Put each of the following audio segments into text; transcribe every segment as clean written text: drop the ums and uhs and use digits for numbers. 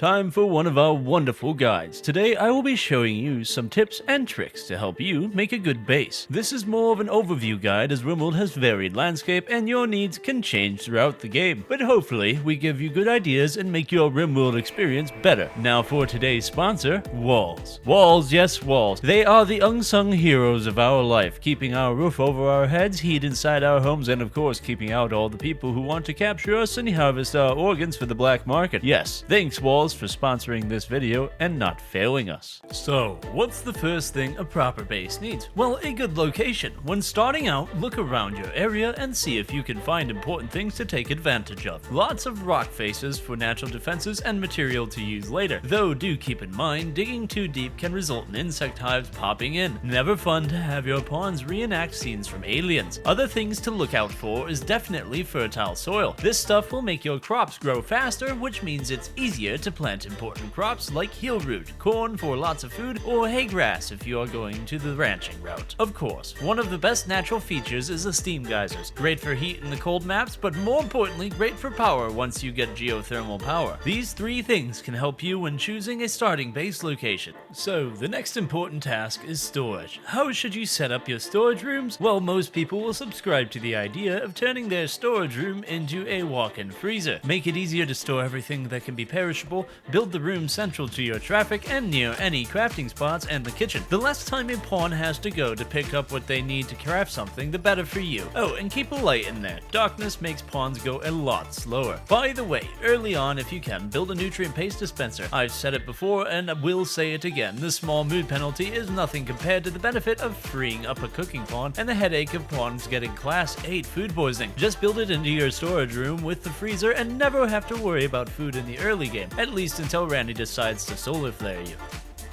Time for one of our wonderful guides. Today I will be showing you some tips and tricks to help you make a good base. This is more of an overview guide as Rimworld has varied landscape and your needs can change throughout the game. But hopefully we give you good ideas and make your Rimworld experience better. Now for today's sponsor, walls. Walls, yes walls. They are the unsung heroes of our life, keeping our roof over our heads, heat inside our homes, and of course keeping out all the people who want to capture us and harvest our organs for the black market. Yes, thanks walls for sponsoring this video and not failing us. So, what's the first thing a proper base needs? Well, a good location. When starting out, look around your area and see if you can find important things to take advantage of. Lots of rock faces for natural defenses and material to use later, though do keep in mind digging too deep can result in insect hives popping in. Never fun to have your pawns reenact scenes from Aliens. Other things to look out for is definitely fertile soil. This stuff will make your crops grow faster, which means it's easier to plant important crops like heel root, corn for lots of food, or hay grass if you are going to the ranching route. Of course, one of the best natural features is the steam geysers. Great for heat in the cold maps, but more importantly, great for power once you get geothermal power. These three things can help you when choosing a starting base location. So, the next important task is storage. How should you set up your storage rooms? Well, most people will subscribe to the idea of turning their storage room into a walk-in freezer. Make it easier to store everything that can be perishable, build the room central to your traffic and near any crafting spots and the kitchen. The less time a pawn has to go to pick up what they need to craft something, the better for you. Oh, and keep a light in there. Darkness makes pawns go a lot slower. By the way, early on if you can, build a nutrient paste dispenser. I've said it before and will say it again. The small mood penalty is nothing compared to the benefit of freeing up a cooking pawn and the headache of pawns getting class 8 food poisoning. Just build it into your storage room with the freezer and never have to worry about food in the early game, at least until Randy decides to solar flare you.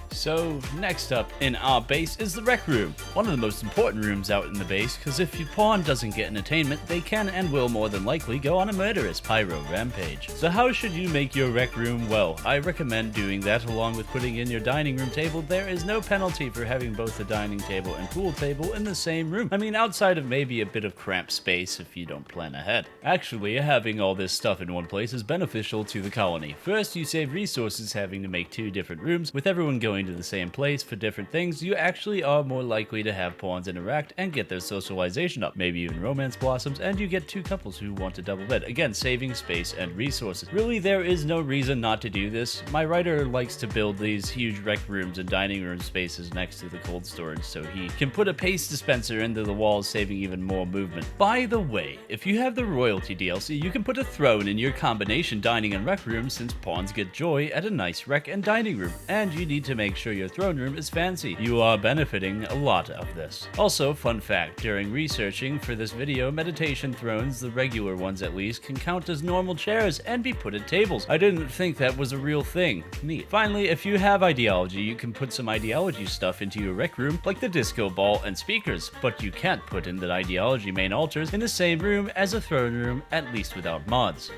So, next up in our base is the rec room. One of the most important rooms out in the base, because if your pawn doesn't get an attainment, they can and will more than likely go on a murderous pyro rampage. So how should you make your rec room? Well, I recommend doing that along with putting in your dining room table. There is no penalty for having both the dining table and pool table in the same room. I mean, outside of maybe a bit of cramped space if you don't plan ahead. Actually, having all this stuff in one place is beneficial to the colony. First, you save resources having to make 2 different rooms. With everyone going to the same place for different things, you actually are more likely to have pawns interact and get their socialization up, maybe even romance blossoms, and you get 2 couples who want to double bed, again saving space and resources. Really, there is no reason not to do this. My writer likes to build these huge rec rooms and dining room spaces next to the cold storage so he can put a paste dispenser into the walls, saving even more movement. By the way, if you have the royalty DLC, you can put a throne in your combination dining and rec room since pawns get joy at a nice rec and dining room, and you need to make sure your throne room is fancy. You are benefiting a lot of this. Also, fun fact, during researching for this video, meditation thrones, the regular ones at least, can count as normal chairs and be put at tables. I didn't think that was a real thing. Neat. Finally, if you have ideology, you can put some ideology stuff into your rec room, like the disco ball and speakers, but you can't put in the ideology main altars in the same room as a throne room, at least without mods.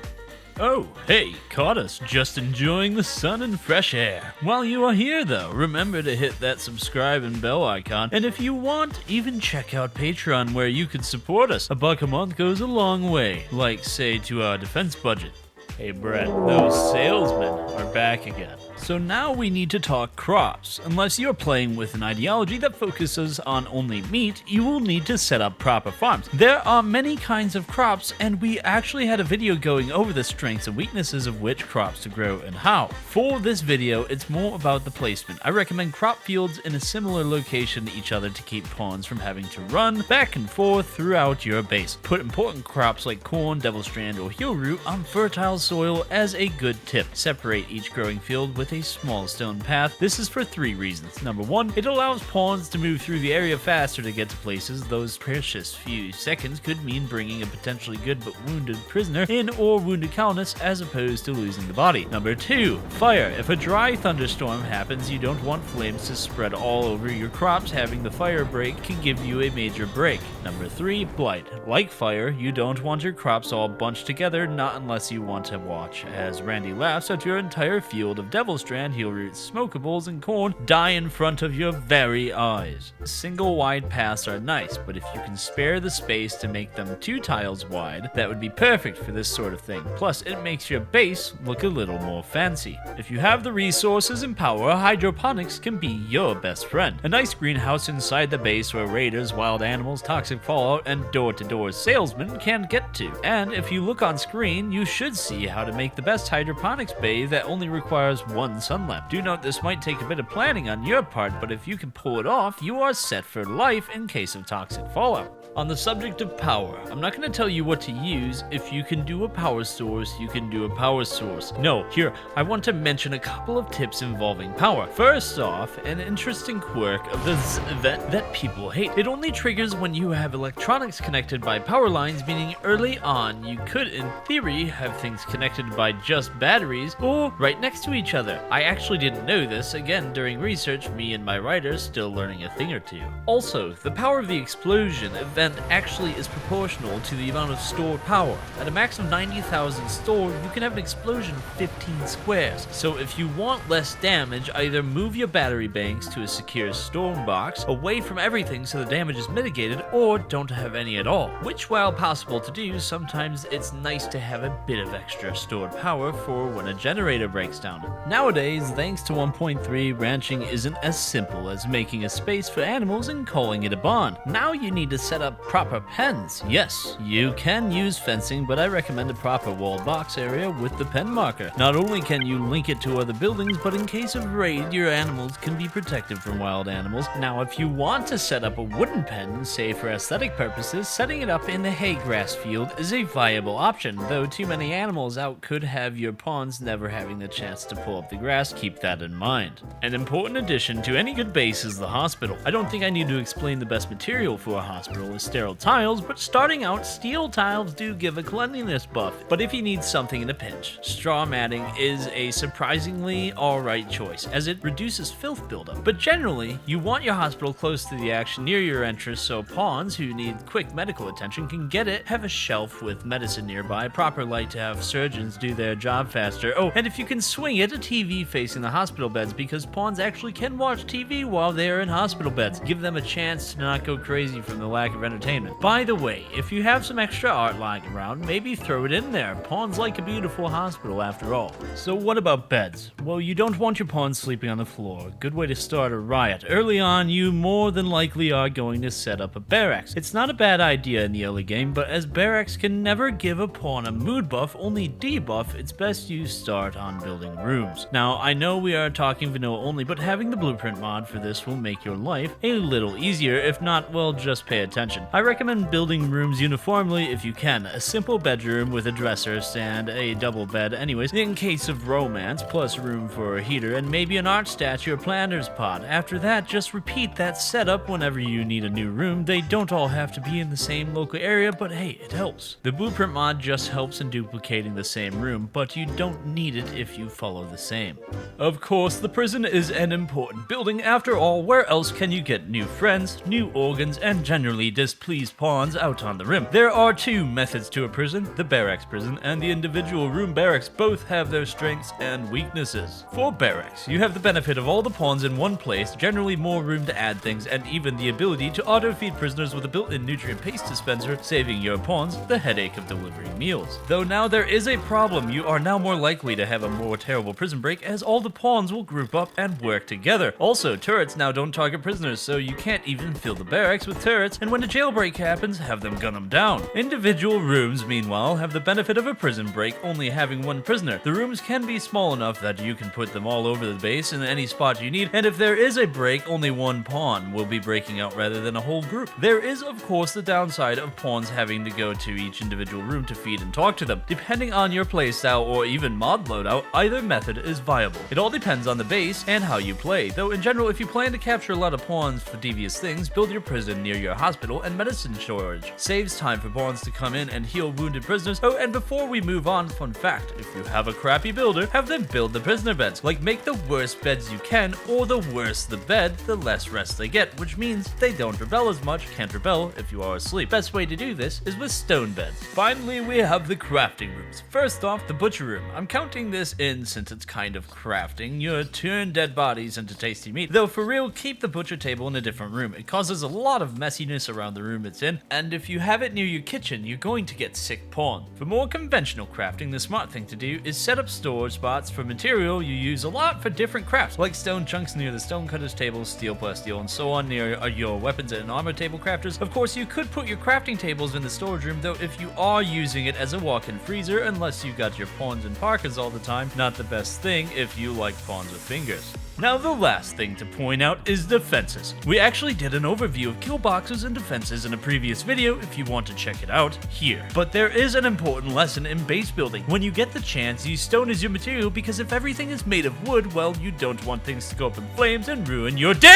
Oh, hey, caught us just enjoying the sun and fresh air. While you are here though, remember to hit that subscribe and bell icon, and if you want, even check out Patreon where you could support us. $1 a month goes a long way, like say to our defense budget. Hey Brett, those salesmen are back again. So now we need to talk crops. Unless you're playing with an ideology that focuses on only meat, you will need to set up proper farms. There are many kinds of crops, and we actually had a video going over the strengths and weaknesses of which crops to grow and how. For this video, it's more about the placement. I recommend crop fields in a similar location to each other to keep pawns from having to run back and forth throughout your base. Put important crops like corn, devil strand, or heel root on fertile soil as a good tip. Separate each growing field with a small stone path. This is for 3 reasons. Number 1, it allows pawns to move through the area faster to get to places. Those precious few seconds could mean bringing a potentially good but wounded prisoner in or wounded colonist as opposed to losing the body. Number 2, fire. If a dry thunderstorm happens, you don't want flames to spread all over your crops. Having the fire break can give you a major break. Number 3, blight. Like fire, you don't want your crops all bunched together, not unless you want to watch as Randy laughs at your entire field of devil strand, heel roots, smokables, and corn die in front of your very eyes. Single wide paths are nice, but if you can spare the space to make them 2 tiles wide, that would be perfect for this sort of thing. Plus, it makes your base look a little more fancy. If you have the resources and power, hydroponics can be your best friend. A nice greenhouse inside the base where raiders, wild animals, toxic fallout, and door-to-door salesmen can't get to. And if you look on screen, you should see how to make the best hydroponics bay that only requires 1 sun lamp. Do note this might take a bit of planning on your part, but if you can pull it off, you are set for life in case of toxic fallout. On the subject of power, I'm not going to tell you what to use. If you can do a power source, you can do a power source. No, here, I want to mention a couple of tips involving power. First off, an interesting quirk of the event that people hate. It only triggers when you have electronics connected by power lines, meaning early on you could, in theory, have things connected by just batteries or right next to each other. I actually didn't know this. Again, during research, me and my writers still learning a thing or two. Also, the power of the explosion event actually is proportional to the amount of stored power. At a max of 90,000 stored, you can have an explosion of 15 squares. So if you want less damage, either move your battery banks to a secure storm box away from everything so the damage is mitigated, or don't have any at all. Which, while possible to do, sometimes it's nice to have a bit of extra stored power for when a generator breaks down. Nowadays, thanks to 1.3, ranching isn't as simple as making a space for animals and calling it a barn. Now you need to set up proper pens. Yes, you can use fencing, but I recommend a proper walled box area with the pen marker. Not only can you link it to other buildings, but in case of raid, your animals can be protected from wild animals. Now, if you want to set up a wooden pen, say for aesthetic purposes, setting it up in the hay grass field is a viable option, though too many animals out could have your pawns never having the chance to pull up the grass. Keep that in mind. An important addition to any good base is the hospital. I don't think I need to explain the best material for a hospital is sterile tiles, but starting out, steel tiles do give a cleanliness buff. But if you need something in a pinch, straw matting is a surprisingly alright choice, as it reduces filth buildup. But generally, you want your hospital close to the action near your entrance so pawns who need quick medical attention can get it, have a shelf with medicine nearby, proper light to have surgeons do their job faster. Oh, and if you can swing it, a TV facing the hospital beds, because pawns actually can watch TV while they are in hospital beds. Give them a chance to not go crazy from the lack of entertainment. By the way, if you have some extra art lying around, maybe throw it in there. Pawns like a beautiful hospital after all. So what about beds? Well, you don't want your pawns sleeping on the floor. Good way to start a riot. Early on, you more than likely are going to set up a barracks. It's not a bad idea in the early game, but as barracks can never give a pawn a mood buff, only debuff, it's best you start on building rooms. Now, I know we are talking vanilla only, but having the blueprint mod for this will make your life a little easier. If not, well, just pay attention. I recommend building rooms uniformly if you can. A simple bedroom with a dresser stand, a double bed anyways, in case of romance, plus room for a heater, and maybe an art statue or planter's pot. After that, just repeat that setup whenever you need a new room. They don't all have to be in the same local area, but hey, it helps. The blueprint mod just helps in duplicating the same room, but you don't need it if you follow the same. Of course, the prison is an important building. After all, where else can you get new friends, new organs, and generally displeased pawns out on the rim? There are 2 methods to a prison, the barracks prison and the individual room barracks. Both have their strengths and weaknesses. For barracks, you have the benefit of all the pawns in one place, generally more room to add things, and even the ability to auto-feed prisoners with a built-in nutrient paste dispenser, saving your pawns the headache of delivering meals. Though now there is a problem. You are now more likely to have a more terrible prison break, as all the pawns will group up and work together. Also, turrets now don't target prisoners, so you can't even fill the barracks with turrets, and when a jailbreak happens, have them gun them down. Individual rooms, meanwhile, have the benefit of a prison break only having 1 prisoner. The rooms can be small enough that you can put them all over the base in any spot you need, and if there is a break, only 1 pawn will be breaking out rather than a whole group. There is, of course, the downside of pawns having to go to each individual room to feed and talk to them. Depending on your playstyle or even mod loadout, either method is viable. It all depends on the base and how you play, though in general, if you plan to capture a lot of pawns for devious things, build your prison near your hospital and medicine storage. Saves time for pawns to come in and heal wounded prisoners. Oh, and before we move on, fun fact, if you have a crappy builder, have them build the prisoner beds. Like, make the worst beds you can, or the worse the bed, the less rest they get, which means they don't rebel as much, can't rebel if you are asleep. Best way to do this is with stone beds. Finally, we have the crafting rooms. areas. First off, the butcher room. I'm counting this in since it's kind of crafting. You turn dead bodies into tasty meat. Though for real, keep the butcher table in a different room. It causes a lot of messiness around the room it's in, and if you have it near your kitchen, you're going to get sick porn. For more conventional crafting, the smart thing to do is set up storage spots for material you use a lot for different crafts, like stone chunks near the stonecutter's table, steel plus steel, and so on near your weapons and armor table crafters. Of course, you could put your crafting tables in the storage room, though if you are using it as a walk-in freezer, unless you got your pawns and parkas all the time, not the best thing if you like pawns with fingers. Now the last thing to point out is defenses. We actually did an overview of kill boxes and defenses in a previous video if you want to check it out here. But there is an important lesson in base building. When you get the chance, use stone as your material, because if everything is made of wood, well, you don't want things to go up in flames and ruin your day.